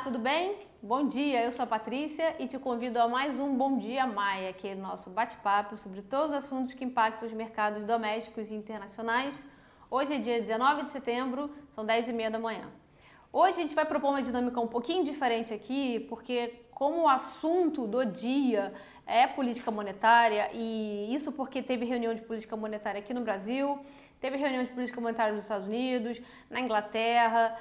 tudo bem? Bom dia, eu sou a Patrícia e te convido a mais um Bom Dia Maia, que é nosso bate-papo sobre todos os assuntos que impactam os mercados domésticos e internacionais. Hoje é dia 19 de setembro, são 10h30 da manhã. Hoje a gente vai propor uma dinâmica um pouquinho diferente aqui, porque como o assunto do dia é política monetária, e isso porque teve reunião de política monetária aqui no Brasil, teve reunião de política monetária nos Estados Unidos, na Inglaterra,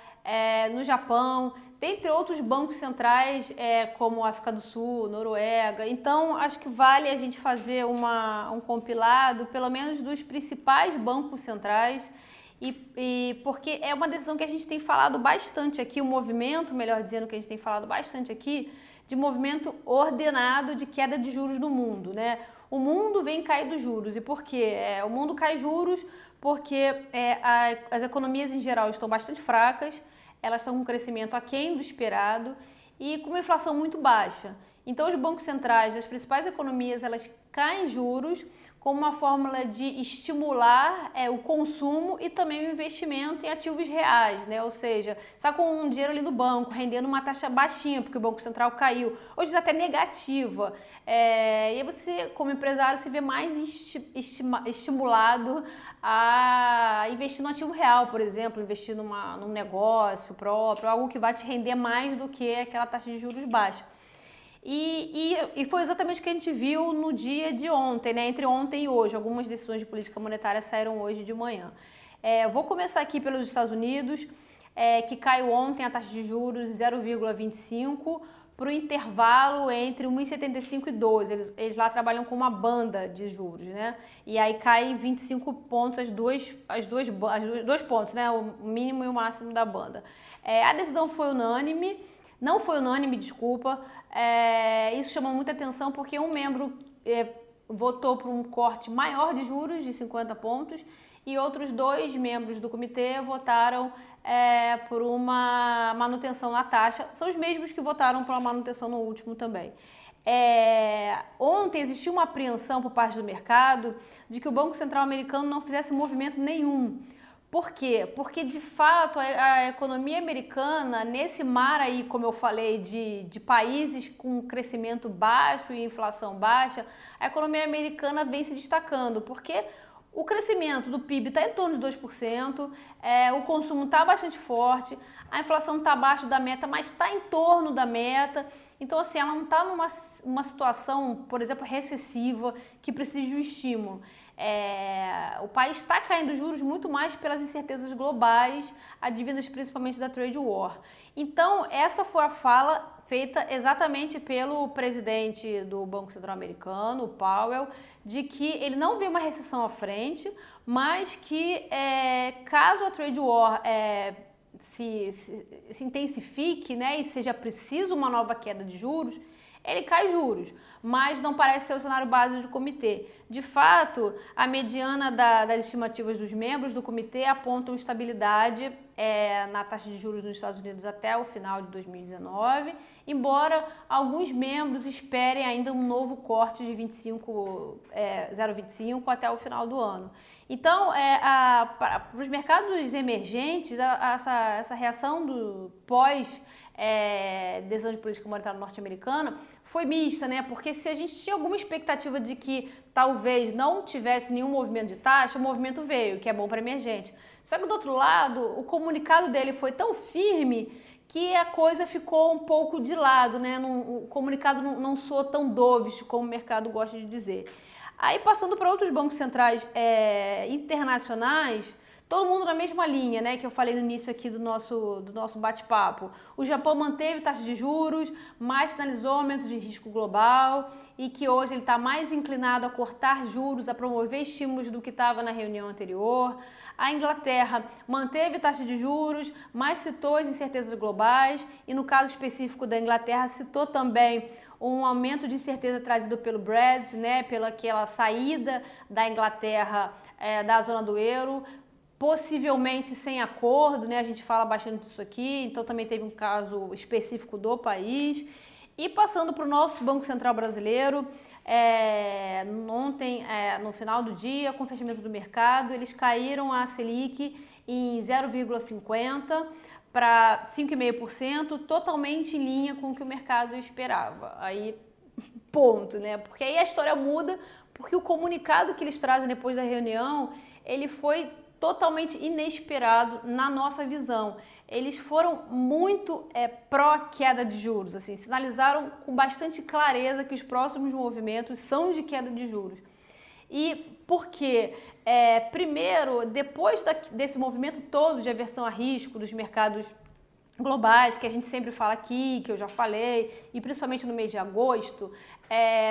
no Japão, dentre outros bancos centrais, como África do Sul, Noruega. Então, acho que vale a gente fazer um compilado, pelo menos dos principais bancos centrais, e porque é uma decisão que a gente tem falado bastante aqui, o movimento, melhor dizendo, que a gente tem falado bastante aqui, de movimento ordenado de queda de juros no mundo, né? O mundo vem cair dos juros. E por quê? O mundo cai juros porque as economias em geral estão bastante fracas, elas estão com um crescimento aquém do esperado e com uma inflação muito baixa. Então os bancos centrais das principais economias, elas caem juros como uma fórmula de estimular o consumo e também o investimento em ativos reais, né? Ou seja, está com um dinheiro ali no banco, rendendo uma taxa baixinha, porque o Banco Central caiu, hoje até negativa. E aí você, como empresário, se vê mais estimulado a investir no ativo real, por exemplo, investir num negócio próprio, algo que vai te render mais do que aquela taxa de juros baixa. E foi exatamente o que a gente viu no dia de ontem, né? Entre ontem e hoje. Algumas decisões de política monetária saíram hoje de manhã. Vou começar aqui pelos Estados Unidos, que caiu ontem a taxa de juros 0,25 para o intervalo entre 1,75 e 2. Eles lá trabalham com uma banda de juros, né? E aí cai 25 pontos, as dois pontos, né? O mínimo e o máximo da banda. A decisão foi unânime. Não foi unânime, desculpa, isso chamou muita atenção porque um membro votou por um corte maior de juros de 50 pontos e outros 2 membros do comitê votaram por uma manutenção na taxa, são os mesmos que votaram pela manutenção no último também. Ontem existiu uma apreensão por parte do mercado de que o Banco Central americano não fizesse movimento nenhum. Por quê? Porque, de fato, a economia americana, nesse mar aí, como eu falei, de países com crescimento baixo e inflação baixa, a economia americana vem se destacando, porque o crescimento do PIB está em torno de 2%, o consumo está bastante forte, a inflação está abaixo da meta, mas está em torno da meta. Então, assim, ela não está numa situação, por exemplo, recessiva, que precisa de um estímulo. O país está caindo juros muito mais pelas incertezas globais, advindas principalmente da trade war. Então, essa foi a fala feita exatamente pelo presidente do Banco Central americano, o Powell, de que ele não vê uma recessão à frente, mas que caso a trade war se intensifique, né, e seja preciso uma nova queda de juros, ele cai juros, mas não parece ser o cenário básico do comitê. De fato, a mediana das estimativas dos membros do comitê apontam estabilidade na taxa de juros nos Estados Unidos até o final de 2019, embora alguns membros esperem ainda um novo corte de 0,25 até o final do ano. Então, para os mercados emergentes, essa reação do decisão de política monetária norte-americana foi mista, né? Porque se a gente tinha alguma expectativa de que talvez não tivesse nenhum movimento de taxa, o movimento veio, que é bom para emergente. Só que do outro lado, o comunicado dele foi tão firme que a coisa ficou um pouco de lado, né? O comunicado não soou tão dovish como o mercado gosta de dizer. Aí, passando para outros bancos centrais internacionais, todo mundo na mesma linha, né, que eu falei no início aqui do nosso bate-papo. O Japão manteve taxa de juros, mas sinalizou aumento de risco global e que hoje ele está mais inclinado a cortar juros, a promover estímulos do que estava na reunião anterior. A Inglaterra manteve taxa de juros, mas citou as incertezas globais e, no caso específico da Inglaterra, citou também um aumento de incerteza trazido pelo Brexit, né, pela aquela saída da Inglaterra da zona do euro, possivelmente sem acordo, né? A gente fala bastante disso aqui, então também teve um caso específico do país. E passando para o nosso Banco Central brasileiro, ontem, no final do dia, com o fechamento do mercado, eles caíram a Selic em 0,50 para 5,5%, totalmente em linha com o que o mercado esperava. Aí, ponto, né? Porque aí a história muda, porque o comunicado que eles trazem depois da reunião, ele foi totalmente inesperado na nossa visão. Eles foram muito pró-queda de juros, assim, sinalizaram com bastante clareza que os próximos movimentos são de queda de juros. E porque, primeiro, depois desse movimento todo de aversão a risco dos mercados globais, que a gente sempre fala aqui, que eu já falei, e principalmente no mês de agosto,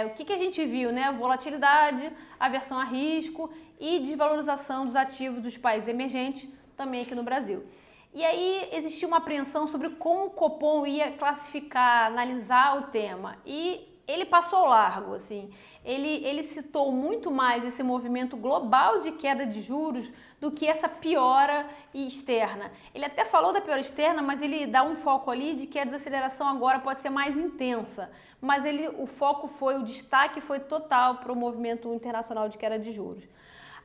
o que a gente viu, né? Volatilidade, aversão a risco e desvalorização dos ativos dos países emergentes, também aqui no Brasil. E aí existia uma apreensão sobre como o Copom ia classificar, analisar o tema, e ele passou ao largo, assim. Ele citou muito mais esse movimento global de queda de juros do que essa piora externa. Ele até falou da piora externa, mas ele dá um foco ali de que a desaceleração agora pode ser mais intensa. Mas o destaque foi total para o movimento internacional de queda de juros.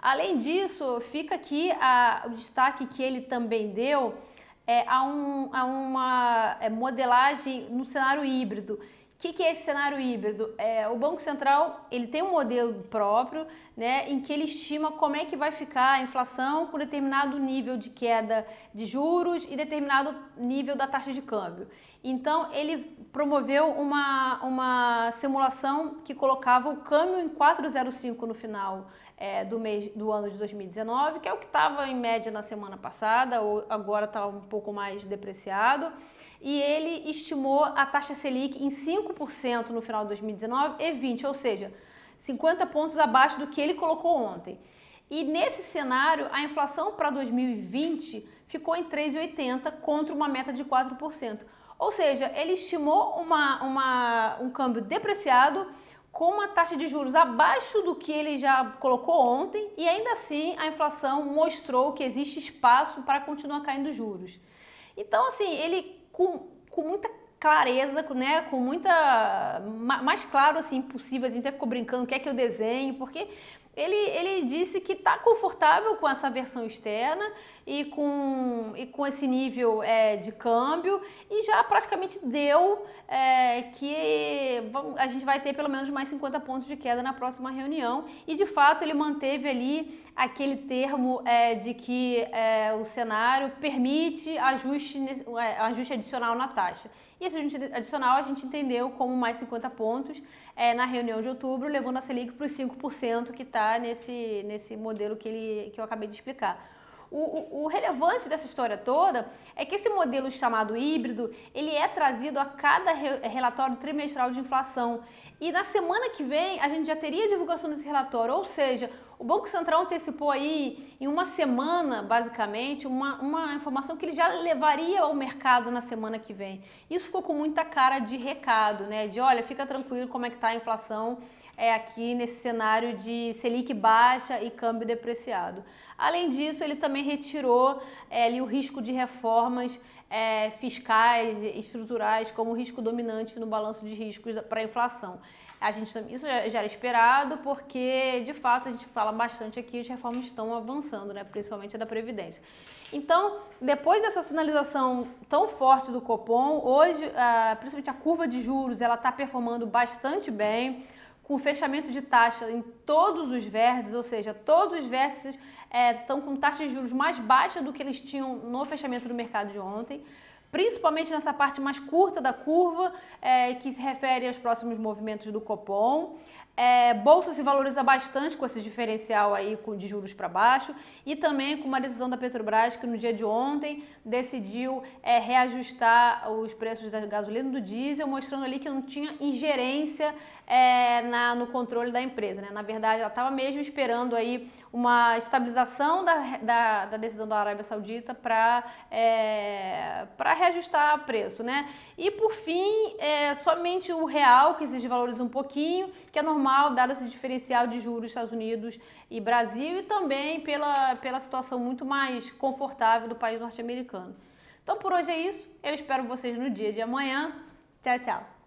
Além disso, fica aqui o destaque que ele também deu a uma modelagem no cenário híbrido. O que é esse cenário híbrido? O Banco Central ele tem um modelo próprio, né, em que ele estima como é que vai ficar a inflação com determinado nível de queda de juros e determinado nível da taxa de câmbio. Então, ele promoveu uma simulação que colocava o câmbio em 4,05 no final do ano de 2019, que é o que estava em média na semana passada, ou agora está um pouco mais depreciado. E ele estimou a taxa Selic em 5% no final de 2019 e 20%, ou seja, 50 pontos abaixo do que ele colocou ontem. E nesse cenário, a inflação para 2020 ficou em 3,80% contra uma meta de 4%. Ou seja, ele estimou um câmbio depreciado com uma taxa de juros abaixo do que ele já colocou ontem e ainda assim a inflação mostrou que existe espaço para continuar caindo juros. Então, assim, ele com muita clareza, né, com muita mais claro assim possível, a gente até ficou brincando, quer que eu desenhe, porque ele disse que está confortável com essa versão externa e com esse nível de câmbio e já praticamente deu que a gente vai ter pelo menos mais 50 pontos de queda na próxima reunião e de fato ele manteve ali aquele termo de que o cenário permite ajuste adicional na taxa. E esse ajuste adicional a gente entendeu como mais 50 pontos na reunião de outubro, levando a Selic para os 5% que está nesse modelo que eu acabei de explicar. O relevante dessa história toda é que esse modelo chamado híbrido, ele é trazido a cada relatório trimestral de inflação. E na semana que vem a gente já teria a divulgação desse relatório, ou seja, o Banco Central antecipou aí em uma semana, basicamente, uma informação que ele já levaria ao mercado na semana que vem. Isso ficou com muita cara de recado, né? De olha, fica tranquilo como é que está a inflação aqui nesse cenário de Selic baixa e câmbio depreciado. Além disso, ele também retirou ali o risco de reformas fiscais e estruturais como risco dominante no balanço de riscos para a inflação. Isso já era esperado porque, de fato, a gente fala bastante aqui, as reformas estão avançando, né, principalmente a da Previdência. Então, depois dessa sinalização tão forte do Copom, hoje, principalmente a curva de juros, ela está performando bastante bem, com fechamento de taxa em todos os vértices, ou seja, todos os vértices estão com taxas de juros mais baixas do que eles tinham no fechamento do mercado de ontem, principalmente nessa parte mais curta da curva, que se refere aos próximos movimentos do Copom. Bolsa se valoriza bastante com esse diferencial aí de juros para baixo e também com uma decisão da Petrobras que no dia de ontem decidiu reajustar os preços da gasolina e do diesel, mostrando ali que não tinha ingerência no controle da empresa, né? Na verdade, ela estava mesmo esperando aí uma estabilização da decisão da Arábia Saudita para reajustar o preço, né? E por fim, somente o real que se desvaloriza um pouquinho, que é normal, dado esse diferencial de juros Estados Unidos e Brasil e também pela situação muito mais confortável do país norte-americano. Então por hoje é isso, eu espero vocês no dia de amanhã. Tchau, tchau!